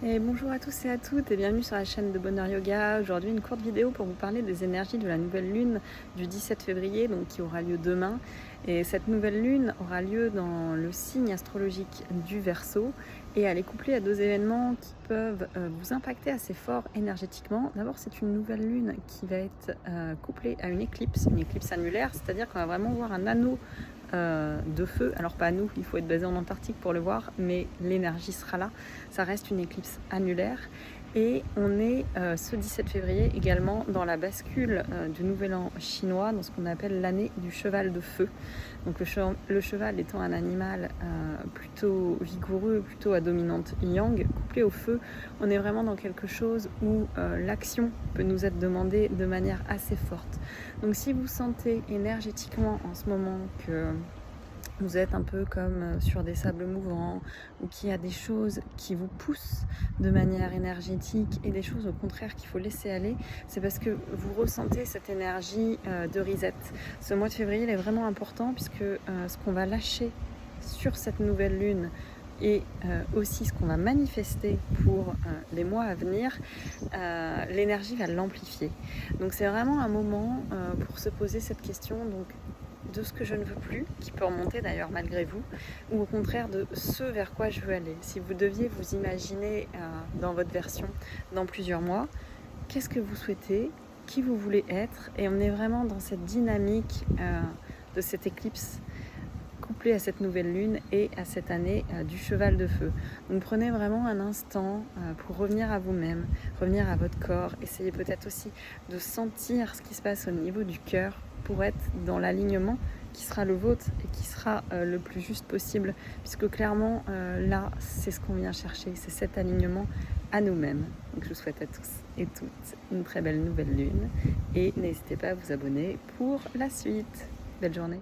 Et bonjour à tous et à toutes et bienvenue sur la chaîne de Bonheur Yoga. Aujourd'hui une courte vidéo pour vous parler des énergies de la nouvelle lune du 17 février, donc qui aura lieu demain. Et cette nouvelle lune aura lieu dans le signe astrologique du Verseau et elle est couplée à deux événements qui peuvent vous impacter assez fort énergétiquement. D'abord, c'est une nouvelle lune qui va être couplée à une éclipse annulaire, c'est-à-dire qu'on va vraiment voir un anneau de feu. Alors pas à nous, il faut être basé en Antarctique pour le voir, mais l'énergie sera là. Ça reste une éclipse annulaire et on est ce 17 février également dans la bascule du nouvel an chinois, dans ce qu'on appelle l'année du cheval de feu. Donc le cheval étant un animal plutôt vigoureux, plutôt à dominante yang, couplé au feu, on est vraiment dans quelque chose où l'action peut nous être demandée de manière assez forte. Donc si vous sentez énergétiquement en ce moment que vous êtes un peu comme sur des sables mouvants ou qu'il y a des choses qui vous poussent de manière énergétique et des choses au contraire qu'il faut laisser aller, c'est parce que vous ressentez cette énergie de reset. Ce mois de février il est vraiment important puisque ce qu'on va lâcher sur cette nouvelle lune et aussi ce qu'on va manifester pour les mois à venir, l'énergie va l'amplifier. Donc c'est vraiment un moment pour se poser cette question de ce que je ne veux plus, qui peut remonter d'ailleurs malgré vous, ou au contraire de ce vers quoi je veux aller. Si vous deviez vous imaginer dans votre version dans plusieurs mois, qu'est-ce que vous souhaitez, qui vous voulez être, et on est vraiment dans cette dynamique de cette éclipse couplée à cette nouvelle lune et à cette année du cheval de feu. Donc prenez vraiment un instant pour revenir à vous-même, revenir à votre corps, essayez peut-être aussi de sentir ce qui se passe au niveau du cœur pour être dans l'alignement qui sera le vôtre et qui sera le plus juste possible, puisque clairement là c'est ce qu'on vient chercher, c'est cet alignement à nous-mêmes. Donc je vous souhaite à tous et toutes une très belle nouvelle lune et n'hésitez pas à vous abonner pour la suite. Belle journée.